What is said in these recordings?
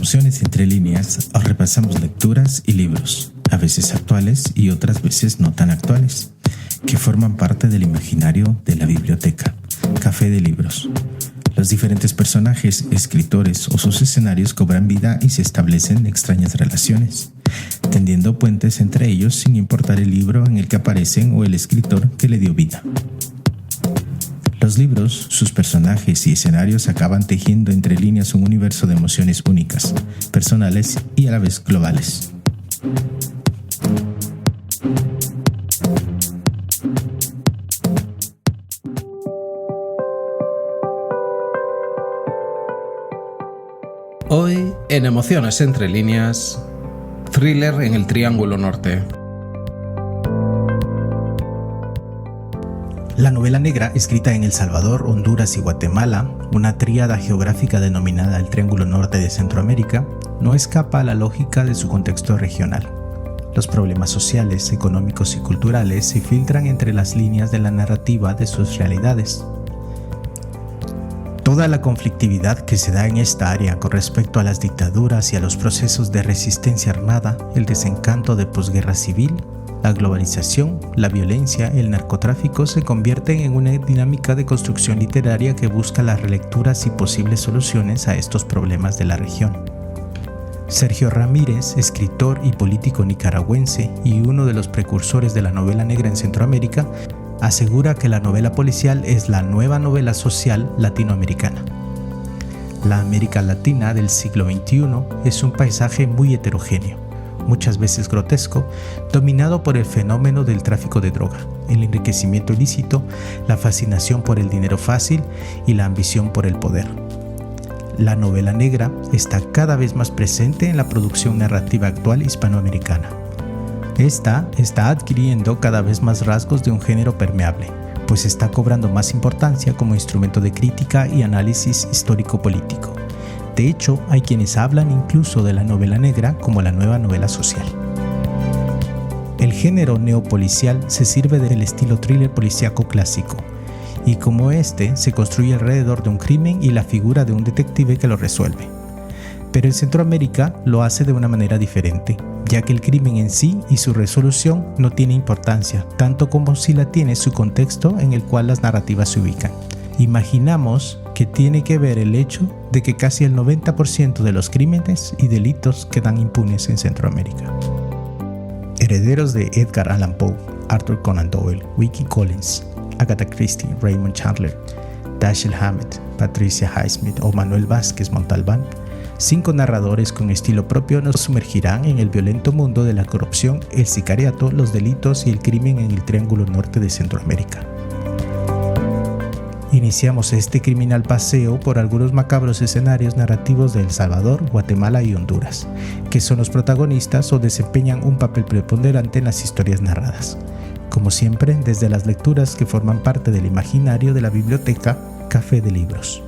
Emociones entre líneas, repasamos lecturas y libros, a veces actuales y otras veces no tan actuales, que forman parte del imaginario de la biblioteca. Café de libros. Los diferentes personajes, escritores o sus escenarios cobran vida y se establecen extrañas relaciones, tendiendo puentes entre ellos sin importar el libro en el que aparecen o el escritor que le dio vida. Los libros, sus personajes y escenarios acaban tejiendo entre líneas un universo de emociones únicas, personales y a la vez globales. Hoy, en Emociones entre líneas, thriller en el Triángulo Norte. La novela negra, escrita en El Salvador, Honduras y Guatemala, una tríada geográfica denominada el Triángulo Norte de Centroamérica, no escapa a la lógica de su contexto regional. Los problemas sociales, económicos y culturales se filtran entre las líneas de la narrativa de sus realidades. Toda la conflictividad que se da en esta área con respecto a las dictaduras y a los procesos de resistencia armada, el desencanto de posguerra civil, la globalización, la violencia, el narcotráfico se convierten en una dinámica de construcción literaria que busca las relecturas y posibles soluciones a estos problemas de la región. Sergio Ramírez, escritor y político nicaragüense y uno de los precursores de la novela negra en Centroamérica, asegura que la novela policial es la nueva novela social latinoamericana. La América Latina del siglo XXI es un paisaje muy heterogéneo, muchas veces grotesco, dominado por el fenómeno del tráfico de droga, el enriquecimiento ilícito, la fascinación por el dinero fácil y la ambición por el poder. La novela negra está cada vez más presente en la producción narrativa actual hispanoamericana. Esta está adquiriendo cada vez más rasgos de un género permeable, pues está cobrando más importancia como instrumento de crítica y análisis histórico-político. De hecho, hay quienes hablan incluso de la novela negra como la nueva novela social. El género neopolicial se sirve del estilo thriller policíaco clásico, y como este se construye alrededor de un crimen y la figura de un detective que lo resuelve. Pero en Centroamérica lo hace de una manera diferente, ya que el crimen en sí y su resolución no tiene importancia, tanto como si la tiene su contexto en el cual las narrativas se ubican. Imaginamos que tiene que ver el hecho de que casi el 90% de los crímenes y delitos quedan impunes en Centroamérica. Herederos de Edgar Allan Poe, Arthur Conan Doyle, Vicki Collins, Agatha Christie, Raymond Chandler, Dashiell Hammett, Patricia Highsmith o Manuel Vázquez Montalbán, 5 narradores con estilo propio nos sumergirán en el violento mundo de la corrupción, el sicariato, los delitos y el crimen en el Triángulo Norte de Centroamérica. Iniciamos este criminal paseo por algunos macabros escenarios narrativos de El Salvador, Guatemala y Honduras, que son los protagonistas o desempeñan un papel preponderante en las historias narradas. Como siempre, desde las lecturas que forman parte del imaginario de la biblioteca Café de Libros.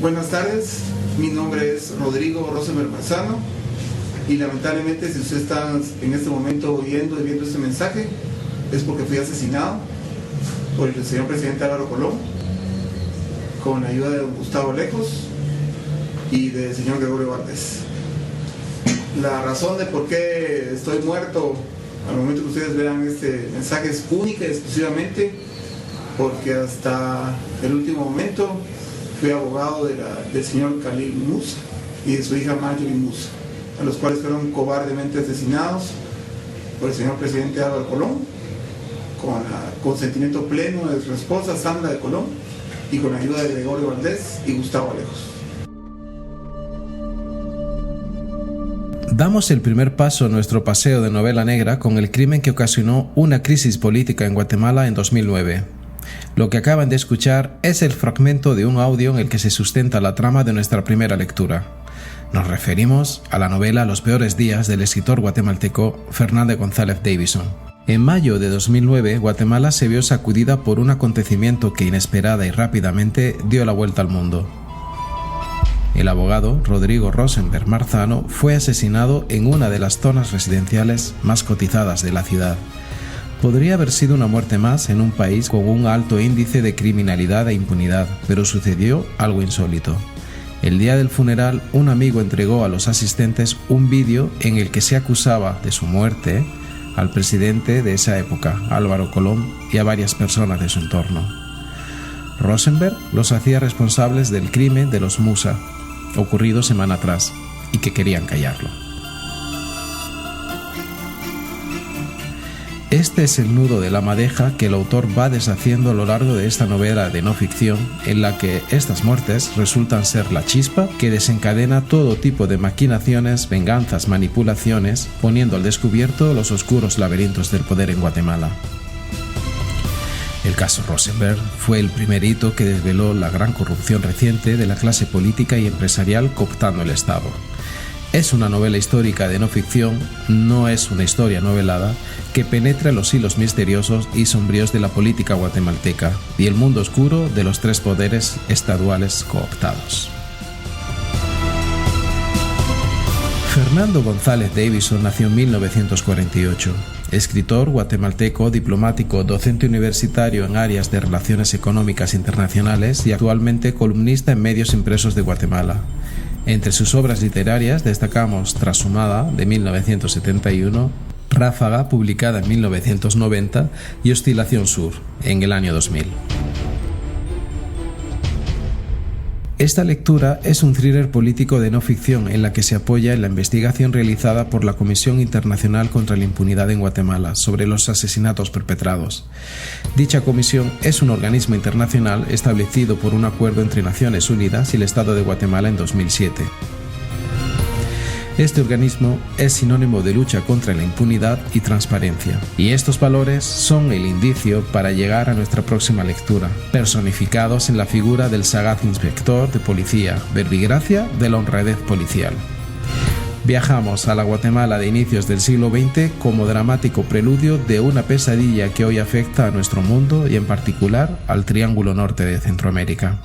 Buenas tardes, mi nombre es Rodrigo Rosenberg Marzano y lamentablemente si usted está en este momento oyendo y viendo este mensaje es porque fui asesinado por el señor presidente Álvaro Colón con la ayuda de don Gustavo Lejos y del señor Gregorio Valdés. La razón de por qué estoy muerto al momento que ustedes vean este mensaje es única y exclusivamente porque hasta el último momento fui abogado del señor Khalil Musa y de su hija Marjorie Musa, a los cuales fueron cobardemente asesinados por el señor presidente Álvaro Colón, con el consentimiento pleno de su esposa Sandra de Colón y con la ayuda de Gregorio Valdés y Gustavo Alejos. Damos el primer paso en nuestro paseo de novela negra con el crimen que ocasionó una crisis política en Guatemala en 2009. Lo que acaban de escuchar es el fragmento de un audio en el que se sustenta la trama de nuestra primera lectura. Nos referimos a la novela Los peores días del escritor guatemalteco Fernández González Davison. En mayo de 2009, Guatemala se vio sacudida por un acontecimiento que inesperada y rápidamente dio la vuelta al mundo. El abogado Rodrigo Rosenberg Marzano fue asesinado en una de las zonas residenciales más cotizadas de la ciudad. Podría haber sido una muerte más en un país con un alto índice de criminalidad e impunidad, pero sucedió algo insólito. El día del funeral, un amigo entregó a los asistentes un vídeo en el que se acusaba de su muerte al presidente de esa época, Álvaro Colón, y a varias personas de su entorno. Rosenberg los hacía responsables del crimen de los Musa, ocurrido semana atrás, y que querían callarlo. Este es el nudo de la madeja que el autor va deshaciendo a lo largo de esta novela de no ficción, en la que estas muertes resultan ser la chispa que desencadena todo tipo de maquinaciones, venganzas, manipulaciones, poniendo al descubierto los oscuros laberintos del poder en Guatemala. El caso Rosenberg fue el primer hito que desveló la gran corrupción reciente de la clase política y empresarial cooptando el Estado. Es una novela histórica de no ficción, no es una historia novelada, que penetra los hilos misteriosos y sombríos de la política guatemalteca y el mundo oscuro de los tres poderes estaduales cooptados. Fernando González Davison nació en 1948. Escritor guatemalteco, diplomático, docente universitario en áreas de relaciones económicas internacionales y actualmente columnista en medios impresos de Guatemala. Entre sus obras literarias destacamos Trashumada, de 1971, Ráfaga, publicada en 1990, y Oscilación Sur, en el año 2000. Esta lectura es un thriller político de no ficción en la que se apoya en la investigación realizada por la Comisión Internacional contra la Impunidad en Guatemala sobre los asesinatos perpetrados. Dicha comisión es un organismo internacional establecido por un acuerdo entre Naciones Unidas y el Estado de Guatemala en 2007. Este organismo es sinónimo de lucha contra la impunidad y transparencia, y estos valores son el indicio para llegar a nuestra próxima lectura, personificados en la figura del sagaz inspector de policía, verbigracia de la honradez policial. Viajamos a la Guatemala de inicios del siglo XX como dramático preludio de una pesadilla que hoy afecta a nuestro mundo y en particular al Triángulo Norte de Centroamérica.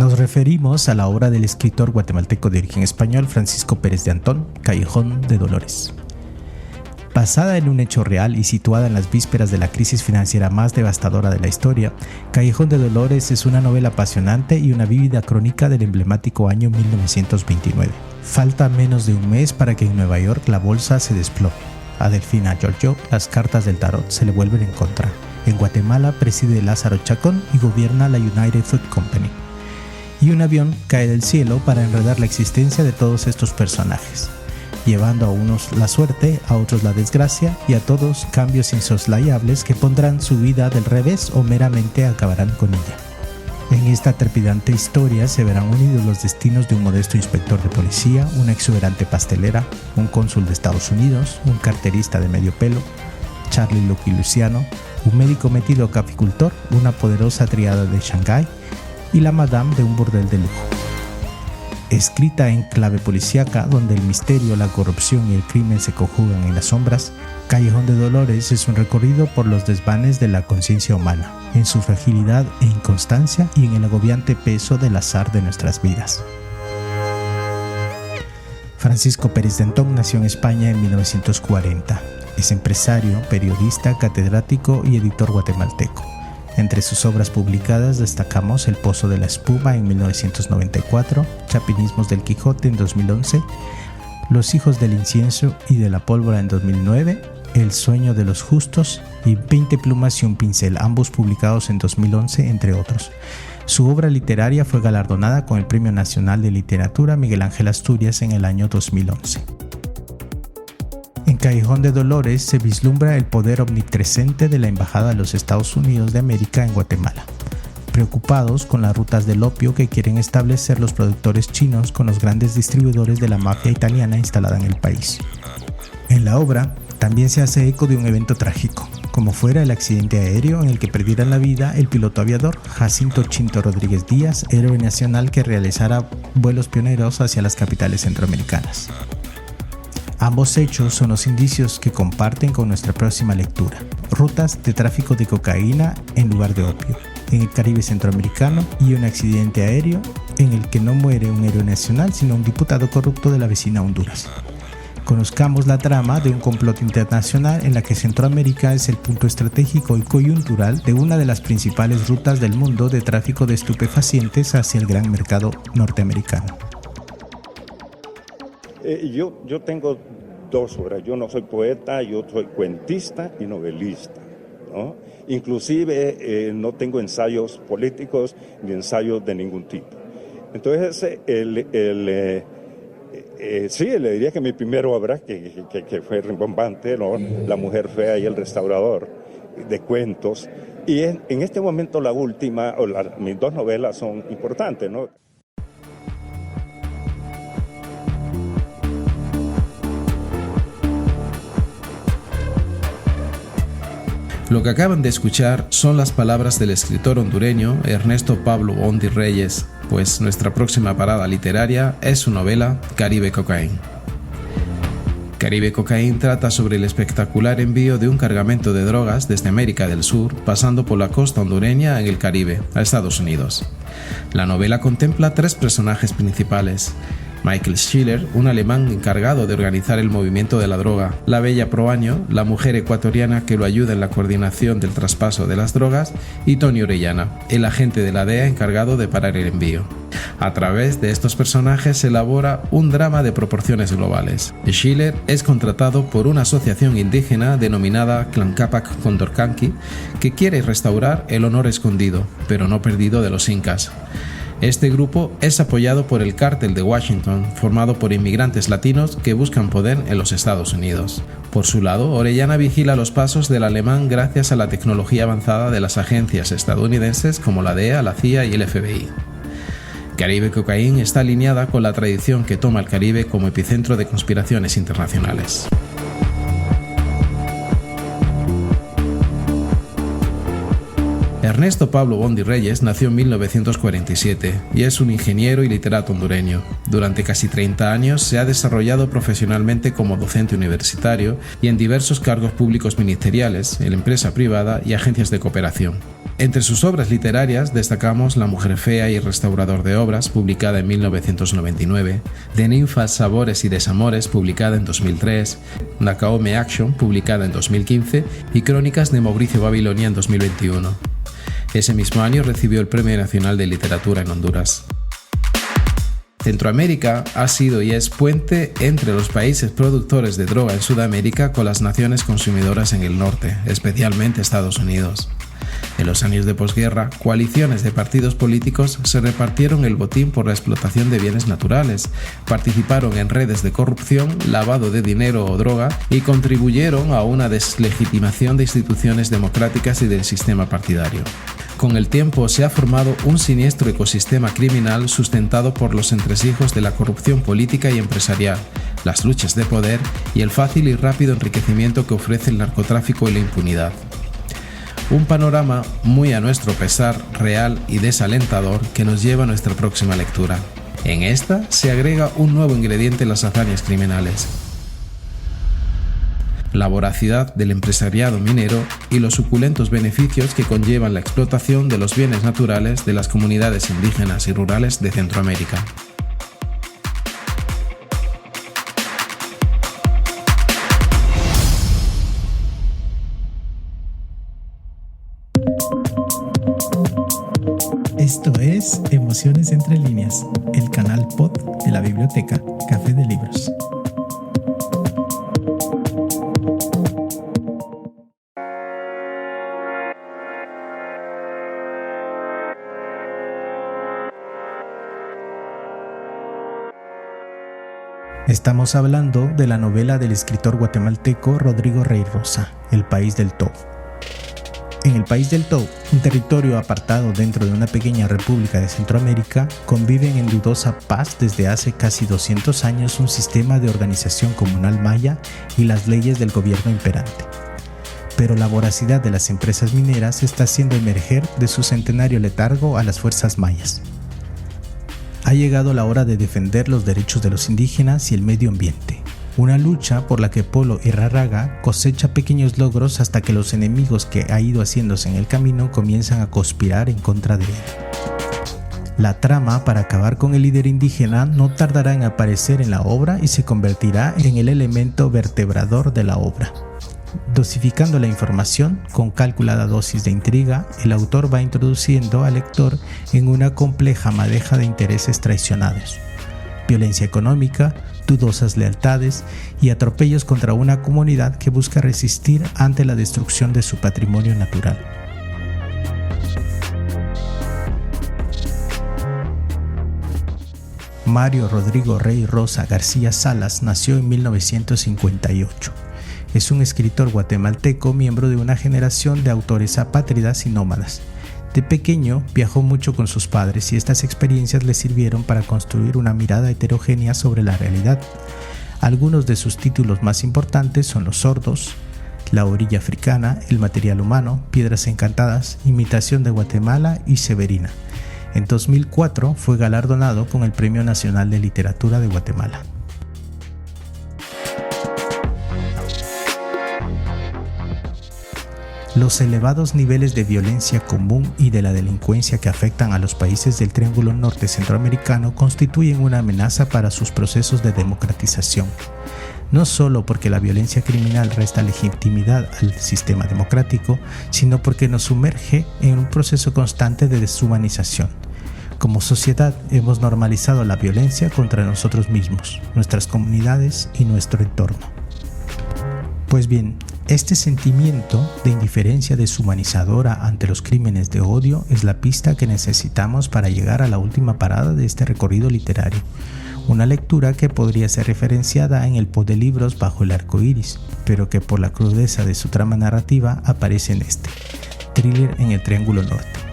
Nos referimos a la obra del escritor guatemalteco de origen español Francisco Pérez de Antón, Callejón de Dolores. Basada en un hecho real y situada en las vísperas de la crisis financiera más devastadora de la historia, Callejón de Dolores es una novela apasionante y una vívida crónica del emblemático año 1929. Falta menos de un mes para que en Nueva York la bolsa se desplome. A Delfina Giorgio las cartas del tarot se le vuelven en contra. En Guatemala preside Lázaro Chacón y gobierna la United Fruit Company. Y un avión cae del cielo para enredar la existencia de todos estos personajes, llevando a unos la suerte, a otros la desgracia y a todos cambios insoslayables que pondrán su vida del revés o meramente acabarán con ella. En esta trepidante historia se verán unidos los destinos de un modesto inspector de policía, una exuberante pastelera, un cónsul de Estados Unidos, un carterista de medio pelo, Charlie Lucky Luciano, un médico metido caficultor, una poderosa triada de Shanghái y la madame de un burdel de lujo. Escrita en clave policíaca, donde el misterio, la corrupción y el crimen se conjugan en las sombras, Callejón de Dolores es un recorrido por los desvanes de la conciencia humana, en su fragilidad e inconstancia y en el agobiante peso del azar de nuestras vidas. Francisco Pérez de Antón nació en España en 1940. Es empresario, periodista, catedrático y editor guatemalteco. Entre sus obras publicadas destacamos El Pozo de la Espuma en 1994, Chapinismos del Quijote en 2011, Los Hijos del Incienso y de la Pólvora en 2009, El Sueño de los Justos y 20 plumas y un pincel, ambos publicados en 2011, entre otros. Su obra literaria fue galardonada con el Premio Nacional de Literatura Miguel Ángel Asturias en el año 2011. En Callejón de Dolores se vislumbra el poder omnipresente de la Embajada de los Estados Unidos de América en Guatemala, preocupados con las rutas del opio que quieren establecer los productores chinos con los grandes distribuidores de la mafia italiana instalada en el país. En la obra también se hace eco de un evento trágico, como fuera el accidente aéreo en el que perdiera la vida el piloto aviador Jacinto Chinto Rodríguez Díaz, héroe nacional que realizara vuelos pioneros hacia las capitales centroamericanas. Ambos hechos son los indicios que comparten con nuestra próxima lectura: rutas de tráfico de cocaína en lugar de opio en el Caribe centroamericano y un accidente aéreo en el que no muere un héroe nacional sino un diputado corrupto de la vecina Honduras. Conozcamos la trama de un complot internacional en la que Centroamérica es el punto estratégico y coyuntural de una de las principales rutas del mundo de tráfico de estupefacientes hacia el gran mercado norteamericano. Yo tengo dos obras. Yo no soy poeta, yo soy cuentista y novelista, ¿no? Inclusive no tengo ensayos políticos ni ensayos de ningún tipo. Entonces, sí, le diría que mi primera obra, que fue rimbombante, ¿no? La mujer fea y el restaurador, de cuentos. Y en este momento la última, mis dos novelas son importantes, ¿no? Lo que acaban de escuchar son las palabras del escritor hondureño Ernesto Pablo Bondi Reyes, pues nuestra próxima parada literaria es su novela Caribe Cocaine. Caribe Cocaine trata sobre el espectacular envío de un cargamento de drogas desde América del Sur, pasando por la costa hondureña en el Caribe, a Estados Unidos. La novela contempla tres personajes principales: Michael Schiller, un alemán encargado de organizar el movimiento de la droga; la bella Proaño, la mujer ecuatoriana que lo ayuda en la coordinación del traspaso de las drogas; y Tony Orellana, el agente de la DEA encargado de parar el envío. A través de estos personajes se elabora un drama de proporciones globales. Schiller es contratado por una asociación indígena denominada Tlancápac Condorcanqui, que quiere restaurar el honor escondido, pero no perdido, de los incas. Este grupo es apoyado por el Cártel de Washington, formado por inmigrantes latinos que buscan poder en los Estados Unidos. Por su lado, Orellana vigila los pasos del alemán gracias a la tecnología avanzada de las agencias estadounidenses como la DEA, la CIA y el FBI. Caribe Cocaine está alineada con la tradición que toma el Caribe como epicentro de conspiraciones internacionales. Ernesto Pablo Bondi Reyes nació en 1947 y es un ingeniero y literato hondureño. Durante casi 30 años se ha desarrollado profesionalmente como docente universitario y en diversos cargos públicos ministeriales, en empresa privada y agencias de cooperación. Entre sus obras literarias destacamos La mujer fea y el restaurador de obras, publicada en 1999, De ninfas, sabores y desamores, publicada en 2003, Nakaome Action, publicada en 2015 y Crónicas de Mauricio Babilonia en 2021. Ese mismo año recibió el Premio Nacional de Literatura en Honduras. Centroamérica ha sido y es puente entre los países productores de droga en Sudamérica con las naciones consumidoras en el norte, especialmente Estados Unidos. En los años de posguerra, coaliciones de partidos políticos se repartieron el botín por la explotación de bienes naturales, participaron en redes de corrupción, lavado de dinero o droga y contribuyeron a una deslegitimación de instituciones democráticas y del sistema partidario. Con el tiempo se ha formado un siniestro ecosistema criminal sustentado por los entresijos de la corrupción política y empresarial, las luchas de poder y el fácil y rápido enriquecimiento que ofrece el narcotráfico y la impunidad. Un panorama muy a nuestro pesar, real y desalentador, que nos lleva a nuestra próxima lectura. En esta se agrega un nuevo ingrediente en las hazañas criminales: la voracidad del empresariado minero y los suculentos beneficios que conllevan la explotación de los bienes naturales de las comunidades indígenas y rurales de Centroamérica. Esto es Emociones entre líneas, el canal pod de la biblioteca Café de Libros. Estamos hablando de la novela del escritor guatemalteco Rodrigo Rey Rosa, El País del Tau. En el País del Tau, un territorio apartado dentro de una pequeña república de Centroamérica, conviven en dudosa paz desde hace casi 200 años un sistema de organización comunal maya y las leyes del gobierno imperante. pero la voracidad de las empresas mineras está haciendo emerger de su centenario letargo a las fuerzas mayas. Ha llegado la hora de defender los derechos de los indígenas y el medio ambiente, una lucha por la que Polo Irarrága cosecha pequeños logros hasta que los enemigos que ha ido haciéndose en el camino comienzan a conspirar en contra de él. La trama para acabar con el líder indígena no tardará en aparecer en la obra y se convertirá en el elemento vertebrador de la obra. Dosificando la información con calculada dosis de intriga, el autor va introduciendo al lector en una compleja madeja de intereses traicionados, violencia económica, dudosas lealtades y atropellos contra una comunidad que busca resistir ante la destrucción de su patrimonio natural. Mario Rodrigo Rey Rosa García Salas nació en 1958. Es un escritor guatemalteco, miembro de una generación de autores apátridas y nómadas. De pequeño viajó mucho con sus padres y estas experiencias le sirvieron para construir una mirada heterogénea sobre la realidad. Algunos de sus títulos más importantes son Los Sordos, La Orilla Africana, El Material Humano, Piedras Encantadas, Imitación de Guatemala y Severina. En 2004 fue galardonado con el Premio Nacional de Literatura de Guatemala. Los elevados niveles de violencia común y de la delincuencia que afectan a los países del Triángulo Norte Centroamericano constituyen una amenaza para sus procesos de democratización. No solo porque la violencia criminal resta legitimidad al sistema democrático, sino porque nos sumerge en un proceso constante de deshumanización. Como sociedad hemos normalizado la violencia contra nosotros mismos, nuestras comunidades y nuestro entorno. Pues bien, este sentimiento de indiferencia deshumanizadora ante los crímenes de odio es la pista que necesitamos para llegar a la última parada de este recorrido literario, una lectura que podría ser referenciada en el Podelibros Bajo el Arco Iris, pero que por la crudeza de su trama narrativa aparece en este, Thriller en el Triángulo Norte.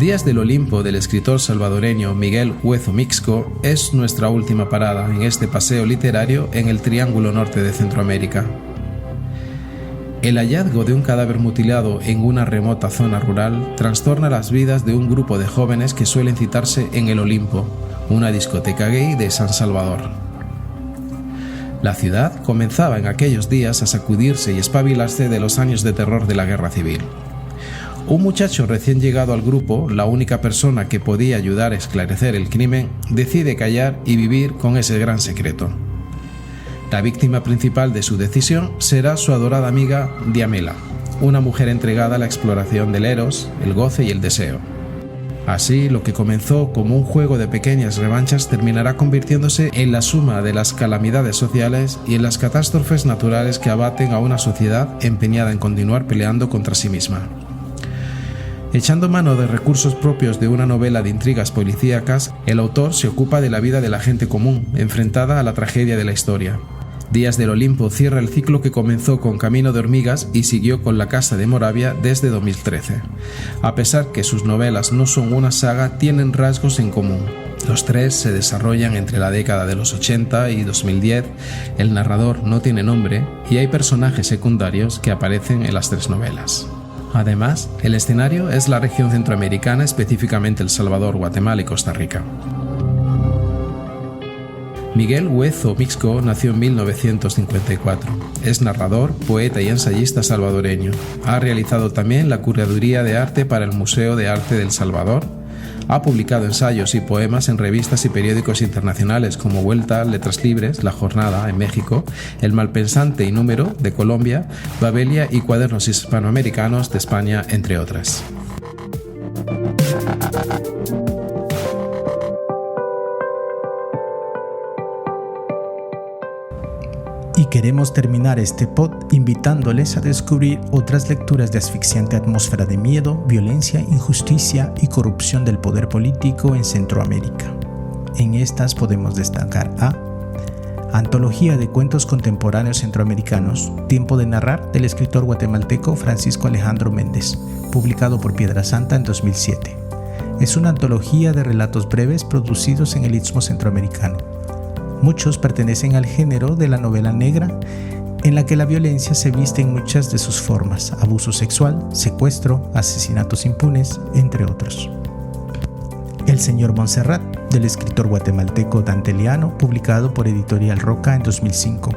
Días del Olimpo del escritor salvadoreño Miguel Huezo Mixco es nuestra última parada en este paseo literario en el Triángulo Norte de Centroamérica. El hallazgo de un cadáver mutilado en una remota zona rural trastorna las vidas de un grupo de jóvenes que suelen citarse en el Olimpo, una discoteca gay de San Salvador. La ciudad comenzaba en aquellos días a sacudirse y espabilarse de los años de terror de la Guerra Civil. Un muchacho recién llegado al grupo, la única persona que podía ayudar a esclarecer el crimen, decide callar y vivir con ese gran secreto. La víctima principal de su decisión será su adorada amiga Diamela, una mujer entregada a la exploración del eros, el goce y el deseo. Así, lo que comenzó como un juego de pequeñas revanchas terminará convirtiéndose en la suma de las calamidades sociales y en las catástrofes naturales que abaten a una sociedad empeñada en continuar peleando contra sí misma. Echando mano de recursos propios de una novela de intrigas policíacas, el autor se ocupa de la vida de la gente común, enfrentada a la tragedia de la historia. Días del Olimpo cierra el ciclo que comenzó con Camino de Hormigas y siguió con La Casa de Moravia desde 2013. A pesar que sus novelas no son una saga, tienen rasgos en común. Los tres se desarrollan entre la década de los 80 y 2010, el narrador no tiene nombre y hay personajes secundarios que aparecen en las tres novelas. Además, el escenario es la región centroamericana, específicamente El Salvador, Guatemala y Costa Rica. Miguel Huezo Mixco nació en 1954. Es narrador, poeta y ensayista salvadoreño. Ha realizado también la curaduría de arte para el Museo de Arte del Salvador. Ha publicado ensayos y poemas en revistas y periódicos internacionales como Vuelta, Letras Libres, La Jornada en México, El Malpensante y Número de Colombia, Babelia y Cuadernos Hispanoamericanos de España, entre otras. Y queremos terminar este pod invitándoles a descubrir otras lecturas de asfixiante atmósfera de miedo, violencia, injusticia y corrupción del poder político en Centroamérica. En estas podemos destacar a Antología de cuentos contemporáneos centroamericanos, Tiempo de narrar, del escritor guatemalteco Francisco Alejandro Méndez, publicado por Piedrasanta en 2007. Es una antología de relatos breves producidos en el Istmo Centroamericano. Muchos pertenecen al género de la novela negra, en la que la violencia se viste en muchas de sus formas: abuso sexual, secuestro, asesinatos impunes, entre otros. El señor Montserrat, del escritor guatemalteco Dante Liano, publicado por Editorial Roca en 2005.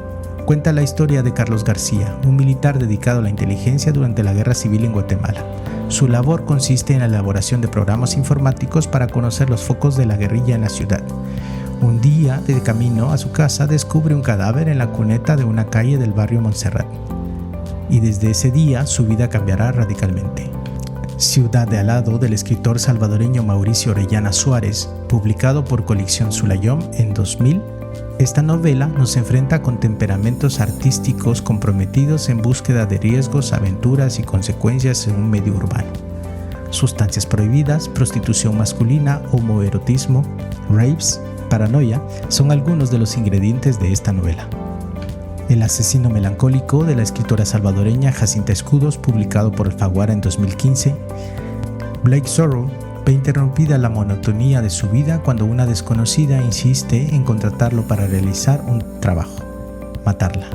Cuenta la historia de Carlos García, un militar dedicado a la inteligencia durante la Guerra Civil en Guatemala. Su labor consiste en la elaboración de programas informáticos para conocer los focos de la guerrilla en la ciudad. Un día, de camino a su casa, descubre un cadáver en la cuneta de una calle del barrio Montserrat. Y desde ese día su vida cambiará radicalmente. Ciudad de Alado, del escritor salvadoreño Mauricio Orellana Suárez, publicado por Colección Sulayom en 2000, esta novela nos enfrenta con temperamentos artísticos comprometidos en búsqueda de riesgos, aventuras y consecuencias en un medio urbano. Sustancias prohibidas, prostitución masculina, homoerotismo, raves, paranoia son algunos de los ingredientes de esta novela. El asesino melancólico, de la escritora salvadoreña Jacinta Escudos, publicado por Alfaguara en 2015. Blake Sorrow ve interrumpida la monotonía de su vida cuando una desconocida insiste en contratarlo para realizar un trabajo: matarla.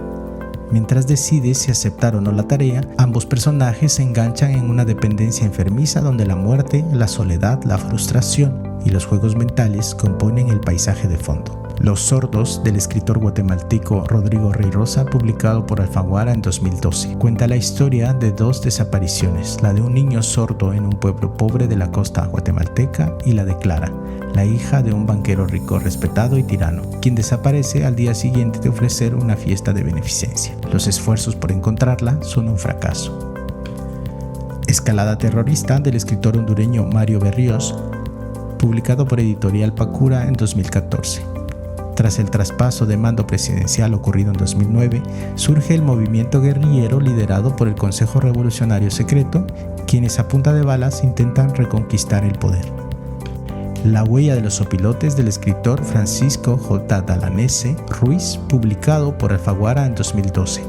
Mientras decide si aceptar o no la tarea, ambos personajes se enganchan en una dependencia enfermiza donde la muerte, la soledad, la frustración y los juegos mentales componen el paisaje de fondo. Los sordos, del escritor guatemalteco Rodrigo Rey Rosa, publicado por Alfaguara en 2012. Cuenta la historia de dos desapariciones, la de un niño sordo en un pueblo pobre de la costa guatemalteca y la de Clara, la hija de un banquero rico, respetado y tirano, quien desaparece al día siguiente de ofrecer una fiesta de beneficencia. Los esfuerzos por encontrarla son un fracaso. Escalada terrorista, del escritor hondureño Mario Berríos, publicado por Editorial Pacura en 2014. Tras el traspaso de mando presidencial ocurrido en 2009, surge el movimiento guerrillero liderado por el Consejo Revolucionario Secreto, quienes a punta de balas intentan reconquistar el poder. La huella de los opilotes, del escritor Francisco J. Dalanese Ruiz, publicado por Alfaguara en 2012.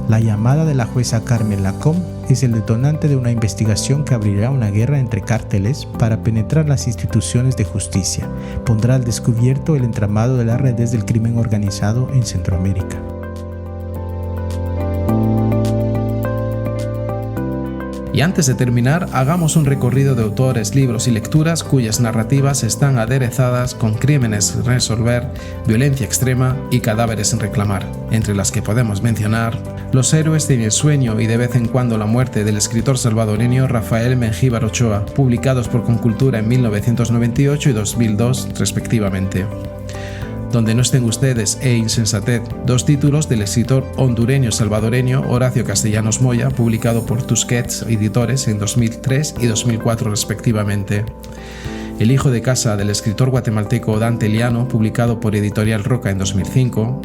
La llamada de la jueza Carmen Lacombe es el detonante de una investigación que abrirá una guerra entre cárteles para penetrar las instituciones de justicia. Pondrá al descubierto el entramado de las redes del crimen organizado en Centroamérica. Y antes de terminar, hagamos un recorrido de autores, libros y lecturas cuyas narrativas están aderezadas con crímenes sin resolver, violencia extrema y cadáveres sin reclamar, entre las que podemos mencionar Los héroes de mi sueño y de vez en cuando la muerte, del escritor salvadoreño Rafael Mengíbar Ochoa, publicados por Concultura en 1998 y 2002 respectivamente. Donde no estén ustedes e Insensatez, dos títulos del escritor hondureño-salvadoreño Horacio Castellanos Moya, publicado por Tusquets Editores en 2003 y 2004 respectivamente. El hijo de casa, del escritor guatemalteco Dante Liano, publicado por Editorial Roca en 2005.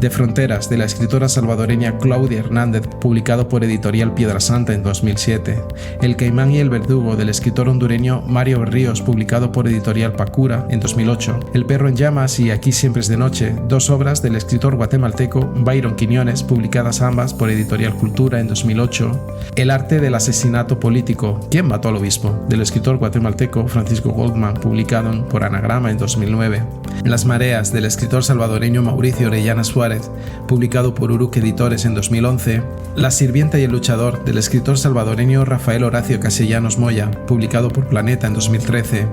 De Fronteras, de la escritora salvadoreña Claudia Hernández, publicado por Editorial Piedrasanta en 2007. El Caimán y el Verdugo, del escritor hondureño Mario Berríos, publicado por Editorial Pacura en 2008. El Perro en Llamas y Aquí siempre es de noche, dos obras del escritor guatemalteco Byron Quiñones, publicadas ambas por Editorial Cultura en 2008. El arte del asesinato político, ¿Quién mató al obispo?, del escritor guatemalteco Francisco Goldman, publicado por Anagrama en 2009. Las mareas, del escritor salvadoreño Mauricio Orellana Suárez, publicado por Uruk Editores en 2011. La sirvienta y el luchador, del escritor salvadoreño Rafael Horacio Castellanos Moya, publicado por Planeta en 2013.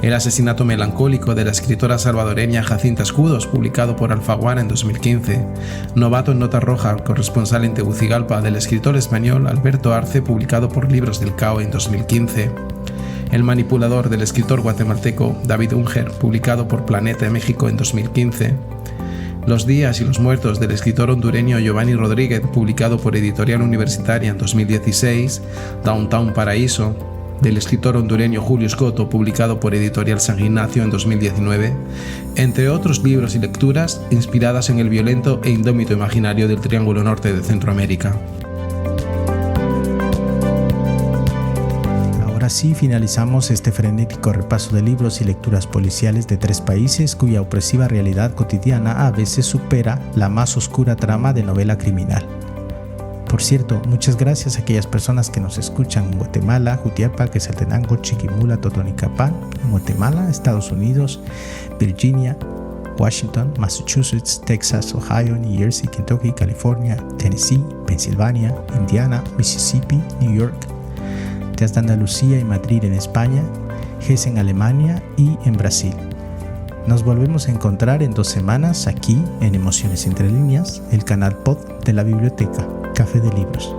El asesinato melancólico, de la escritora salvadoreña Jacinta Escudos, publicado por Alfaguara en 2015. Novato en Nota Roja, corresponsal en Tegucigalpa, del escritor español Alberto Arce, publicado por Libros del Cao en 2015. El manipulador, del escritor guatemalteco David Unger, publicado por Planeta México en 2015. Los días y los muertos, del escritor hondureño Giovanni Rodríguez, publicado por Editorial Universitaria en 2016. Downtown Paraíso, del escritor hondureño Julio Escoto, publicado por Editorial San Ignacio en 2019, entre otros libros y lecturas inspiradas en el violento e indómito imaginario del Triángulo Norte de Centroamérica. ahora sí finalizamos este frenético repaso de libros y lecturas policiales de 3 países cuya opresiva realidad cotidiana a veces supera la más oscura trama de novela criminal. Por cierto, muchas gracias a aquellas personas que nos escuchan en Guatemala, Jutiapa, Quetzaltenango, Chiquimula, Totonicapán, en Guatemala, Estados Unidos, Virginia, Washington, Massachusetts, Texas, Ohio, New Jersey, Kentucky, California, Tennessee, Pensilvania, Indiana, Mississippi, New York, desde Andalucía y Madrid en España, Hesse en Alemania y en Brasil. Nos volvemos a encontrar en 2 semanas aquí en Emociones Entre Líneas, el canal pod de la biblioteca Café de Libros.